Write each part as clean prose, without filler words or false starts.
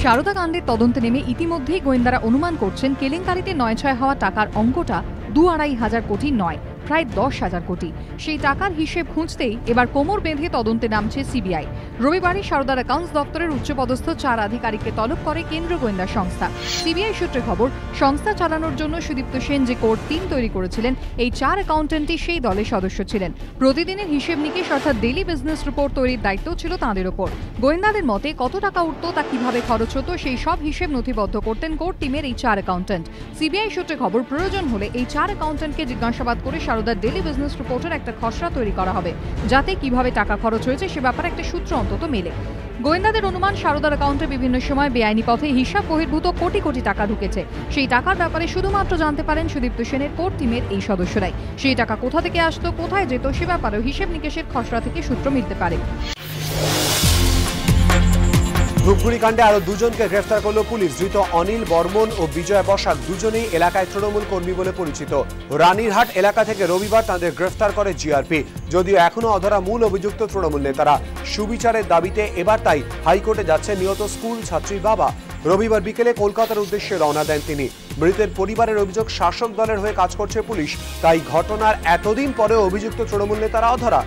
সারদা কাণ্ডের তদন্তে নেমে ইতিমধ্যেই গোয়েন্দারা অনুমান করছেন কেলেঙ্কারিতে নয়ছয় হওয়া টাকার অঙ্কটা ২-২.৫ কোটি নয়, প্রায় ১০,০০০ কোটি। সেই টাকার হিসেব খুঁজতেই এবার কোমর বেঁধে তদন্তে নামছে সিবিআই। রবিবারই সারদার অ্যাকাউন্টস দপ্তরের উচ্চপদস্থ ৪ আধিকারিককে তলব করে কেন্দ্রীয় গোয়েন্দা সংস্থা। সিবিআই সূত্রে খবর, সংস্থা চালানোর জন্য সুদীপ্ত সেন যে কোর টিম তৈরি করেছিলেন, এই ৪ অ্যাকাউন্টেন্টই সেই দলের সদস্য ছিলেন। প্রতিদিনের হিসেব নিকেশ অর্থাৎ ডেইলি বিজনেস রিপোর্ট তৈরির দায়িত্ব ছিল তাঁদের ওপর। গোয়েন্দাদের মতে কত টাকা উঠত, তা কিভাবে খরচ হতো, সেই সব হিসেব নথিবদ্ধ করতেন কোর টিমের এই ৪ অ্যাকাউন্টেন্ট। সিবিআই সূত্রে খবর, প্রয়োজন হলে এই ৪ অ্যাকাউন্টেন্টকে জিজ্ঞাসাবাদ করে সারদার ডেইলি বিজনেস রিপোর্টের একটা খসড়া তৈরি করা হবে, যাতে কিভাবে টাকা খরচ হয়েছে সে ব্যাপারে একটা সূত্র অন্তত মেলে। গোয়েন্দাদের অনুমান, সারদার অ্যাকাউন্টে বিভিন্ন সময় বেআইনি পথে হিসাব বহির্ভূত কোটি কোটি টাকা ঢুকেছে। সেই টাকার ব্যাপারে শুধুমাত্র জানতে পারেন সুদীপ্ত সেনের কোর টিমের এই সদস্যরাই। সেই টাকা কোথা থেকে আসতো, কোথায় যেত, সে ব্যাপারেও হিসেব নিকেশের খসড়া থেকে সূত্র মিলতে পারে। ধূপগুড়ি কাণ্ডে আরো দুজনকে গ্রেফতার করল পুলিশ। ধৃত অনিল বর্মন ও বিজয় বসাক দুজনেই এলাকায় তৃণমূল কর্মী বলে পরিচিত। রানীরহাট এলাকা থেকে রবিবার তাদের গ্রেফতার করে জিআরপি। যদিও এখনো অধরা মূল অভিযুক্ত তৃণমূল নেতারা। সুবিচারের দাবিতে এবার তাই হাইকোর্টে যাচ্ছে নিহত স্কুল ছাত্রীর বাবা। রবিবার বিকেলে কলকাতার উদ্দেশ্যে রওনা দেন তিনি। মৃতের পরিবারের অভিযোগ, শাসক দলের হয়ে কাজ করছে পুলিশ, তাই ঘটনার এতদিন পরেও অভিযুক্ত তৃণমূল নেতারা অধরা।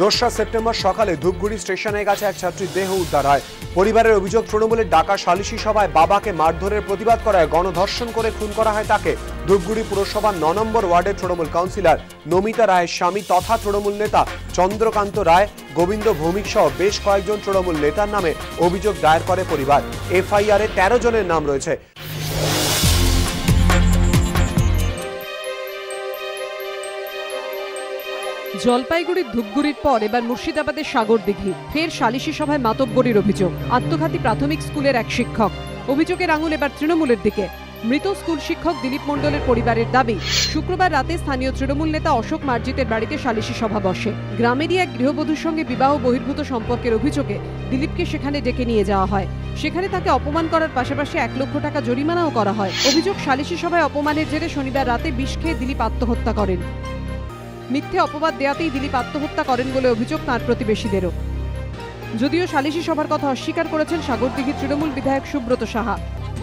২রা সেপ্টেম্বর সকালে ধূপগুড়ি স্টেশনের কাছে এক ছাত্রীর দেহ উদ্ধার হয়। পরিবারের অভিযোগ, তৃণমূলের ডাকা সালিশি সভায় বাবাকে মারধরের প্রতিবাদ করায় গণধর্ষণ করে খুন করা হয় তাকে। ধূপগুড়ি পুরসভার ৯ নম্বর ওয়ার্ডের তৃণমূল কাউন্সিলর নমিতা রায়ের স্বামী তথা তৃণমূল নেতা চন্দ্রকান্ত রায়, গোবিন্দ ভৌমিক সহ বেশ কয়েকজন তৃণমূল নেতার নামে অভিযোগ দায়ের করে পরিবার। এফআইআরে ১৩ জনের নাম রয়েছে। জলপাইগুড়ির ধূপগুড়ির পর এবার মুর্শিদাবাদের সাগরদিঘি। ফের সালিশি সভায় মাতব্বরির অভিযোগ। আত্মঘাতী প্রাথমিক স্কুলের এক শিক্ষক। অভিযোগের আঙুল এবার তৃণমূলের দিকে। মৃত স্কুল শিক্ষক দিলীপ মণ্ডলের পরিবারের দাবি, শুক্রবার রাতে স্থানীয় তৃণমূল নেতা অশোক মার্জিতের বাড়িতে সালিশি সভা বসে। গ্রামেরই এক গৃহবধূর সঙ্গে বিবাহ বহির্ভূত সম্পর্কের অভিযোগে দিলীপকে সেখানে ডেকে নিয়ে যাওয়া হয়। সেখানে তাকে অপমান করার পাশাপাশি ১ লক্ষ টাকা জরিমানাও করা হয়। অভিযোগ, সালিশি সভায় অপমানের জেরে শনিবার রাতে বিষ খেয়ে দিলীপ আত্মহত্যা করেন। মিথ্যে অপবাদ দেয়াতেই দিলীপ আত্মহত্যা করেন বলে অভিযোগ তাঁর প্রতিবেশীদেরও। যদিও সালিশি সভার কথা অস্বীকার করেছেন সাগরদিঘি তৃণমূল বিধায়ক সুব্রত সাহা।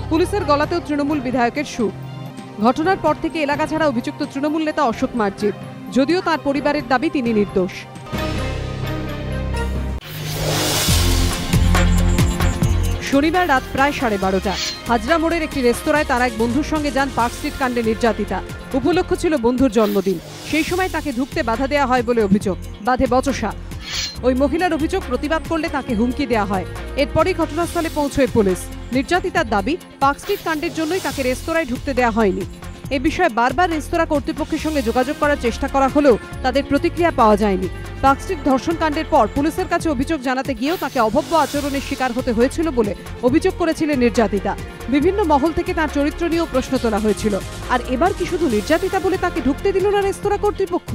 পুলিশের গলাতেও তৃণমূল বিধায়কের সুর। ঘটনার পর থেকে এলাকা ছাড়া অভিযুক্ত তৃণমূল নেতা অশোক মার্জিত। যদিও তার পরিবারের দাবি তিনি নির্দোষ। শনিবার রাত প্রায় 12:30 হাজরা মোড়ের একটি রেস্তোরাঁয় তার এক বন্ধুর সঙ্গে যান পার্ক স্ট্রিট কাণ্ডে নির্যাতিতা। উপলক্ষ ছিল বন্ধুর জন্মদিন। সেই সময় তাকে ঢুকতে বাধা দেওয়া হয় বলে অভিযোগ। বাধে বচসা। ওই মহিলার অভিযোগ, প্রতিবাদ করলে তাকে হুমকি দেওয়া হয়। এরপরই ঘটনাস্থলে পৌঁছয় পুলিশ। নির্যাতিতার দাবি, পার্ক স্ট্রিট কাণ্ডের জন্যই তাকে রেস্তোরাঁয় ঢুকতে দেওয়া হয়নি। এ বিষয়ে বারবার রেস্তোরাঁ কর্তৃপক্ষের সঙ্গে যোগাযোগ করার চেষ্টা করা হলেও তাদের প্রতিক্রিয়া পাওয়া যায়নি। পার্ক স্ট্রিট ধর্ষণ কাণ্ডের পর পুলিশের কাছে অভিযোগ জানাতে গিয়েও তাকে অভব্য আচরণের শিকার হতে হয়েছিল বলে অভিযোগ করেছিলেন নির্যাতিতা। বিভিন্ন মহল থেকে তার চরিত্র নিয়েও প্রশ্ন তোলা হয়েছিল। আর এবার কি শুধু নির্যাতিতা বলে তাকে ঢুকতে দিল না রেস্তোরাঁ কর্তৃপক্ষ?